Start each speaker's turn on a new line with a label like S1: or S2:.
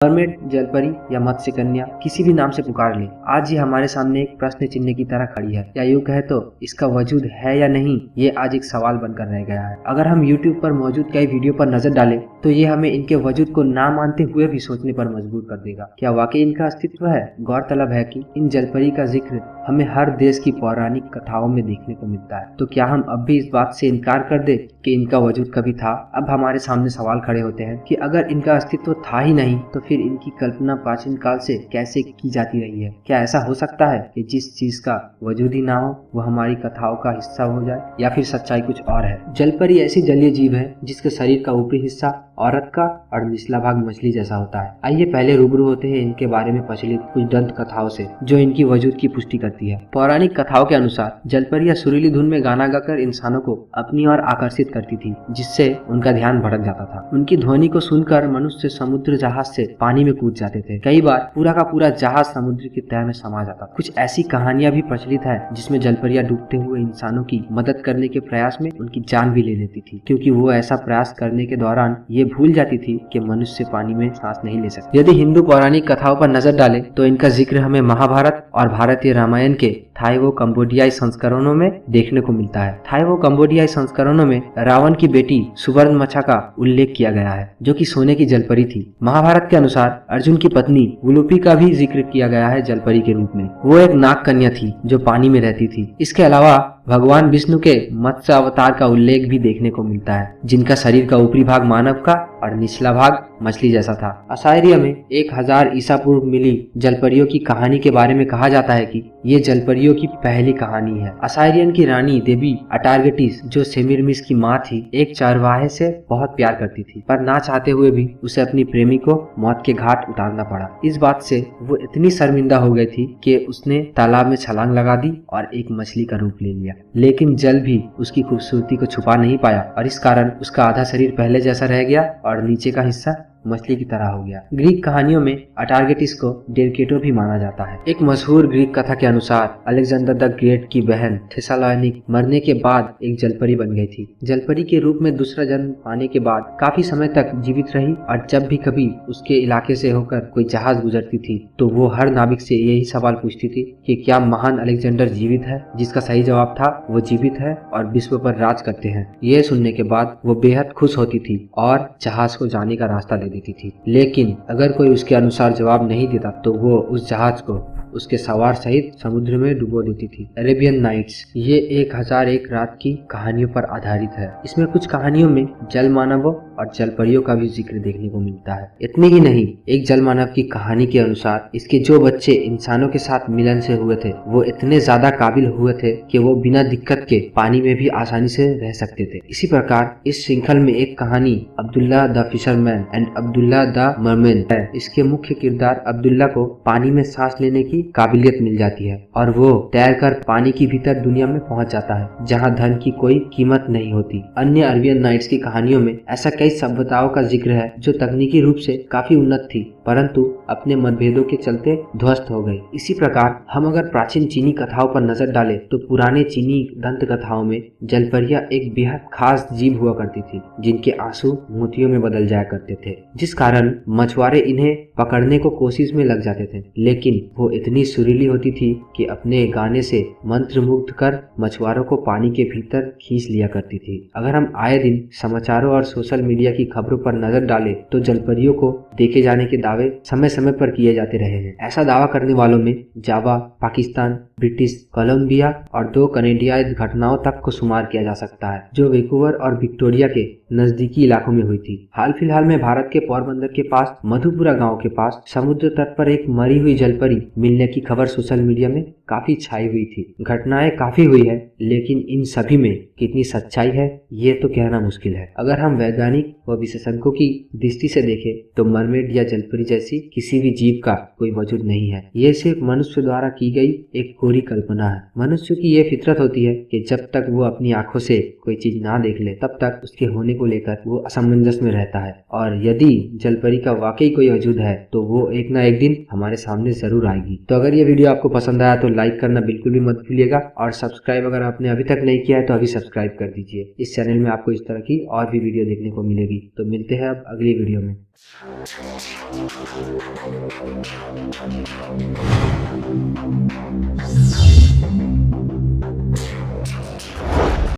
S1: Mermaid, जलपरी या मत्स्य कन्या किसी भी नाम से पुकार ले, आज ये हमारे सामने एक प्रश्न चिन्ह की तरह खड़ी है। या यूं कहे तो इसका वजूद है या नहीं, ये आज एक सवाल बनकर रह गया है। अगर हम YouTube पर मौजूद कई वीडियो पर नजर डालें तो ये हमें इनके वजूद को ना मानते हुए भी सोचने पर मजबूर कर देगा। क्या वाकई इनका अस्तित्व है? गौरतलब है कि इन जलपरी का जिक्र हमें हर देश की पौराणिक कथाओं में देखने को मिलता है। तो क्या हम अब भी इस बात से इनकार कर दे कि इनका वजूद कभी था? अब हमारे सामने सवाल खड़े होते हैं कि अगर इनका अस्तित्व था ही नहीं तो फिर इनकी कल्पना प्राचीन काल से कैसे की जाती रही है? क्या ऐसा हो सकता है कि जिस चीज का वजूद ही ना हो वह हमारी कथाओं का हिस्सा हो जाए, या फिर सच्चाई कुछ और है? जलपरी ऐसी जलीय जीव है जिसके शरीर का ऊपरी हिस्सा औरत का और निचला भाग मछली जैसा होता है। आइए पहले रूबरू होते हैं इनके बारे में प्रचलित कुछ दंत कथाओं से जो इनकी वजूद की पुष्टि करती है। पौराणिक कथाओं के अनुसार जलपरियां सुरीली धुन में गाना गाकर इंसानों को अपनी ओर आकर्षित करती थी, जिससे उनका ध्यान भटक जाता था। उनकी ध्वनि को सुनकर मनुष्य समुद्र जहाज से पानी में कूद जाते थे। कई बार पूरा का पूरा जहाज समुद्र की तह में समा जाता था। कुछ ऐसी कहानियां भी प्रचलित है जिसमें जलपरियां डूबते हुए इंसानों की मदद करने के प्रयास में उनकी जान भी ले लेती थी, क्योंकि वो ऐसा प्रयास करने के दौरान ये भूल जाती थी कि मनुष्य पानी में सांस नहीं ले सकते। यदि हिंदू पौराणिक कथाओं पर नजर डालें तो इनका जिक्र हमें महाभारत और भारतीय रामायण के थाईवो कंबोडियाई संस्करणों में देखने को मिलता है। थाईवो कंबोडियाई संस्करणों में रावण की बेटी सुवर्णमछा का उल्लेख किया गया है, जो कि सोने की जलपरी थी। महाभारत के अनुसार अर्जुन की पत्नी उलूपी का भी जिक्र किया गया है जलपरी के रूप में। वो एक नाग कन्या थी जो पानी में रहती थी। इसके अलावा भगवान विष्णु के मत्स्य अवतार का उल्लेख भी देखने को मिलता है, जिनका शरीर का ऊपरी भाग मानव का और निचला भाग मछली जैसा था। असायरिया में 1000 ईसा पूर्व मिली जलपरियों की कहानी के बारे में कहा जाता है कि ये जलपरियों की पहली कहानी है। असायरियन की रानी देवी अटारगटिस, जो सेमिरमिस की माँ थी, एक चरवाहे से बहुत प्यार करती थी, पर ना चाहते हुए भी उसे अपनी प्रेमी को मौत के घाट उतारना पड़ा। इस बात से वो इतनी शर्मिंदा हो गई थी कि उसने तालाब में छलांग लगा दी और एक मछली का रूप ले लिया। लेकिन जल भी उसकी खूबसूरती को छुपा नहीं पाया और इस कारण उसका आधा शरीर पहले जैसा रह गया और नीचे का हिस्सा मछली की तरह हो गया। ग्रीक कहानियों में अटारगटिस को डेरकेटो भी माना जाता है। एक मशहूर ग्रीक कथा के अनुसार अलेक्जेंडर द ग्रेट की बहन थेसालोनिक मरने के बाद एक जलपरी बन गई थी। जलपरी के रूप में दूसरा जन्म पाने के बाद काफी समय तक जीवित रही और जब भी कभी उसके इलाके से होकर कोई जहाज गुजरती थी तो वो हर नाविक से यही सवाल पूछती थी कि क्या महान अलेक्जेंडर जीवित है, जिसका सही जवाब था वो जीवित है और विश्व पर राज करते हैं। ये सुनने के बाद वो बेहद खुश होती थी और जहाज को जाने का रास्ता देती थी। लेकिन अगर कोई उसके अनुसार जवाब नहीं देता तो वो उस जहाज को उसके सवार सहित समुद्र में डुबो देती थी। अरेबियन नाइट्स ये 1001 रात की कहानियों पर आधारित है। इसमें कुछ कहानियों में जल मानवों और जलपरियों का भी जिक्र देखने को मिलता है। इतने ही नहीं, एक जल मानव की कहानी के अनुसार इसके जो बच्चे इंसानों के साथ मिलन से हुए थे वो इतने ज्यादा काबिल हुए थे कि वो बिना दिक्कत के पानी में भी आसानी से रह सकते थे। इसी प्रकार इस श्रृंखल में एक कहानी Abdullah the fisherman and Abdullah the merman है। इसके मुख्य किरदार अब्दुल्ला को पानी में सांस लेने की काबिलियत मिल जाती है और वो तैरकर पानी की भीतर दुनिया में पहुंच जाता है, जहां धन की कोई कीमत नहीं होती। अन्य अरेबियन नाइट्स की कहानियों में ऐसा कई सभ्यताओं का जिक्र है जो तकनीकी रूप से काफी उन्नत थी, परंतु अपने मतभेदों के चलते ध्वस्त हो गई। इसी प्रकार हम अगर प्राचीन चीनी कथाओं पर नजर डालें तो पुराने चीनी दंत कथाओं में जलपरियां एक बेहद खास जीव हुआ करती थी, जिनके आंसू मोतियों में बदल जाया करते थे, जिस कारण मछुआरे इन्हें पकड़ने को कोशिश में लग जाते थे। लेकिन वो इतनी सुरीली होती थी कि अपने गाने से मंत्रमुग्ध कर मछुआरों को पानी के भीतर खींच लिया करती थी। अगर हम आए दिन समाचारों और सोशल मीडिया की खबरों पर नजर डालें तो जलपरियों को देखे जाने के दावे समय समय पर किए जाते रहे हैं। ऐसा दावा करने वालों में जावा, पाकिस्तान, ब्रिटिश कोलंबिया और 2 कनेडियाई घटनाओं तक को शुमार किया जा सकता है, जो वैंकूवर और विक्टोरिया के नजदीकी इलाकों में हुई थी। हाल फिलहाल में भारत के पोरबंदर के पास मधुपुरा गांव के पास समुद्र तट पर एक मरी हुई जलपरी मिलने की खबर सोशल मीडिया में काफी छाई हुई थी। घटनाएं काफी हुई है, लेकिन इन सभी में कितनी सच्चाई है ये तो कहना मुश्किल है। अगर हम वैज्ञानिक व विशेषज्ञों की दृष्टि से देखें तो मरमेड या जलपरी जैसी किसी भी जीव का कोई वजूद नहीं है। ये सिर्फ मनुष्य द्वारा की गई एक कोरी कल्पना है। मनुष्य की ये फितरत होती है कि जब तक वो अपनी आंखों से कोई चीज ना देख ले तब तक उसके होने को लेकर वो असमंजस में रहता है, और यदि जलपरी का वाकई कोई वजूद है तो वो एक ना एक दिन हमारे सामने जरूर आएगी। तो अगर ये वीडियो आपको पसंद आया तो लाइक करना बिल्कुल भी मत भूलिएगा, और सब्सक्राइब अगर आपने अभी तक नहीं किया है तो अभी सब्सक्राइब कर दीजिए। इस चैनल में आपको इस तरह की और भी वीडियो देखने को मिलेगी। तो मिलते हैं अब अगली वीडियो में।